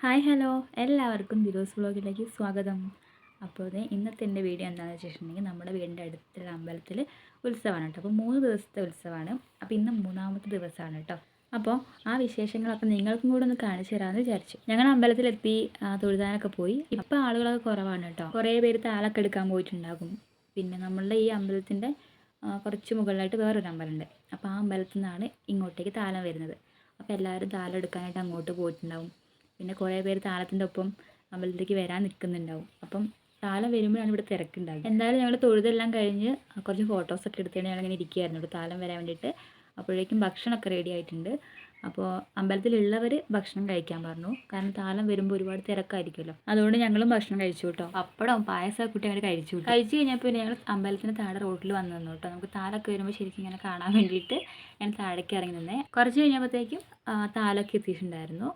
Hi hello എല്ലാവർക്കും ദിലോസ് വ്ളോഗിലേക്ക് സ്വാഗതം. അപ്പോൾ ഇന്നത്തെ എൻ്റെ വീഡിയോ എന്താണെന്ന് വെച്ചിട്ടുണ്ടെങ്കിൽ നമ്മുടെ വീടിൻ്റെ അടുത്തുള്ള അമ്പലത്തിൽ ഉത്സവമാണ് കേട്ടോ. അപ്പോൾ 3 ദിവസത്തെ ഉത്സവമാണ്. അപ്പോൾ ഇന്ന് 3ാമത്തെ ദിവസമാണ് കേട്ടോ. അപ്പോൾ ആ വിശേഷങ്ങളൊക്കെ നിങ്ങൾക്കും കൂടെ ഒന്ന് കാണിച്ചു തരാമെന്ന് വിചാരിച്ചു. ഞങ്ങൾ അമ്പലത്തിലെത്തി തൊഴുതാനൊക്കെ പോയി. ഇപ്പോൾ ആളുകളൊക്കെ കുറവാണ് കേട്ടോ. കുറേ പേര് താലൊക്കെ എടുക്കാൻ പോയിട്ടുണ്ടാകും. പിന്നെ നമ്മളുടെ ഈ അമ്പലത്തിൻ്റെ കുറച്ച് മുകളിലായിട്ട് വേറൊരു അമ്പലമുണ്ട്. അപ്പോൾ ആ അമ്പലത്തിൽ നിന്നാണ് ഇങ്ങോട്ടേക്ക് താലം വരുന്നത്. അപ്പോൾ എല്ലാവരും താലം എടുക്കാനായിട്ട് അങ്ങോട്ട് പോയിട്ടുണ്ടാവും. പിന്നെ കുറേ പേര് താളത്തിൻ്റെ ഒപ്പം അമ്പലത്തിലേക്ക് വരാൻ നിൽക്കുന്നുണ്ടാവും. അപ്പം താലം വരുമ്പോഴാണ് ഇവിടെ തിരക്കുണ്ടാകും. എന്തായാലും ഞങ്ങൾ തൊഴുതെല്ലാം കഴിഞ്ഞ് കുറച്ച് ഫോട്ടോസൊക്കെ എടുത്തിട്ട് ഞങ്ങളിങ്ങനെ ഇരിക്കുകയായിരുന്നു ഇവിടെ താലം വരാൻ വേണ്ടിയിട്ട്. അപ്പോഴേക്കും ഭക്ഷണമൊക്കെ റെഡി ആയിട്ടുണ്ട്. അപ്പോൾ അമ്പലത്തിലുള്ളവർ ഭക്ഷണം കഴിക്കാൻ പറഞ്ഞു. കാരണം താലം വരുമ്പോൾ ഒരുപാട് തിരക്കായിരിക്കുമല്ലോ. അതുകൊണ്ട് ഞങ്ങളും ഭക്ഷണം കഴിച്ചു കേട്ടോ. പപ്പടവും പായസമൊക്കെ കൂട്ടി അങ്ങനെ കഴിച്ചു കഴിഞ്ഞപ്പോൾ ഞങ്ങൾ അമ്പലത്തിന് താഴെ റോഡിൽ വന്നു നിന്നു കേട്ടോ. നമുക്ക് താലൊക്കെ വരുമ്പോൾ ശരിക്കും ഇങ്ങനെ കാണാൻ വേണ്ടിയിട്ട് ഞാൻ താഴേക്ക് ഇറങ്ങി നിന്നേ. കുറച്ച് കഴിഞ്ഞപ്പോഴത്തേക്കും താലൊക്കെ എത്തിയിട്ടുണ്ടായിരുന്നു.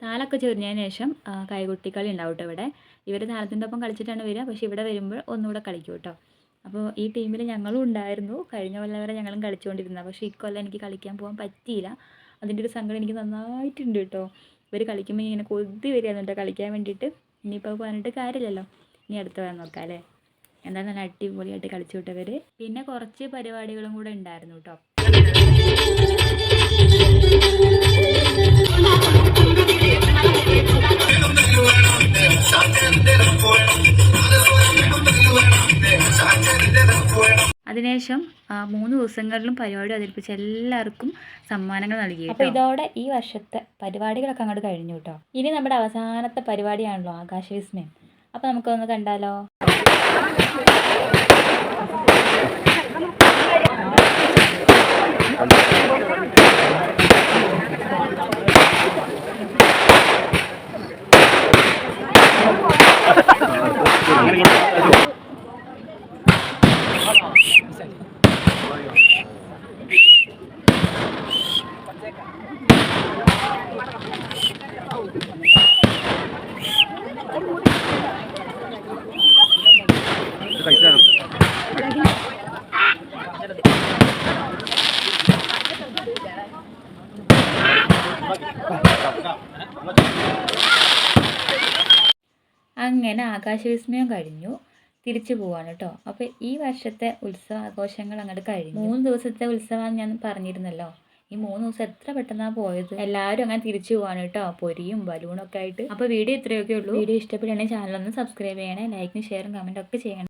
താലൊക്കെ ചെറിഞ്ഞതിന് ശേഷം കൈകൊട്ടിക്കളി ഉണ്ടാവും കേട്ടോ. ഇവിടെ ഇവർ താലത്തിൻ്റെ ഒപ്പം കളിച്ചിട്ടാണ് വരിക. പക്ഷേ ഇവിടെ വരുമ്പോൾ ഒന്നുകൂടെ കളിക്കും കേട്ടോ. അപ്പോൾ ഈ ടീമിൽ ഞങ്ങളും ഉണ്ടായിരുന്നു. കഴിഞ്ഞ കൊല്ലം വരെ ഞങ്ങളും കളിച്ചുകൊണ്ടിരുന്നത്. പക്ഷേ ഇക്കൊല്ലം എനിക്ക് കളിക്കാൻ പോകാൻ പറ്റിയില്ല. അതിൻ്റെ ഒരു സങ്കടം എനിക്ക് നന്നായിട്ടുണ്ട് കേട്ടോ. ഇവർ കളിക്കുമ്പോൾ ഇങ്ങനെ കൊതി വരികയാണ് കേട്ടോ കളിക്കാൻ വേണ്ടിയിട്ട്. ഇനിയിപ്പോൾ പറഞ്ഞിട്ട് കാര്യമില്ലല്ലോ, ഇനി അടുത്ത വരാൻ നോക്കാം അല്ലേ. എന്തായാലും നല്ല അടിപൊളിയായിട്ട് കളിച്ചു വിട്ടവർ. പിന്നെ കുറച്ച് പരിപാടികളും കൂടെ ഉണ്ടായിരുന്നു കേട്ടോ. അതിനുശേഷം 3 ദിവസങ്ങളിലും പരിപാടി അവതരിപ്പിച്ച് എല്ലാവർക്കും സമ്മാനങ്ങൾ നൽകി. അപ്പോൾ ഇതോടെ ഈ വർഷത്തെ പരിപാടികളൊക്കെ അങ്ങോട്ട് കഴിഞ്ഞു കേട്ടോ. ഇനി നമ്മുടെ അവസാനത്തെ പരിപാടിയാണല്ലോ ആകാശവിസ്മയം. അപ്പോൾ നമുക്കൊന്ന് കണ്ടാലോ. അങ്ങനെ ആകാശവിസ്മയം കഴിഞ്ഞു. തിരിച്ചു പോവാണ് കേട്ടോ. അപ്പോൾ ഈ വർഷത്തെ ഉത്സവാഘോഷങ്ങൾ അങ്ങോട്ട് കഴിഞ്ഞു. 3 ദിവസത്തെ ഉത്സവം ഞാൻ പറഞ്ഞിരുന്നല്ലോ. ഈ 3 ദിവസം എത്ര പെട്ടെന്നാണ് പോയത്. എല്ലാവരും അങ്ങനെ തിരിച്ചു പോവാണ് കേട്ടോ, പൊരിയും ബലൂണൊക്കെ ആയിട്ട്. അപ്പോൾ വീഡിയോ ഇത്രയൊക്കെ ഉള്ളൂ. വീഡിയോ ഇഷ്ടപ്പെടുകയാണെങ്കിൽ ചാനലൊന്ന് സബ്സ്ക്രൈബ് ചെയ്യണേ. ലൈക്കും ഷെയറും കമൻറ്റും ഒക്കെ ചെയ്യണം.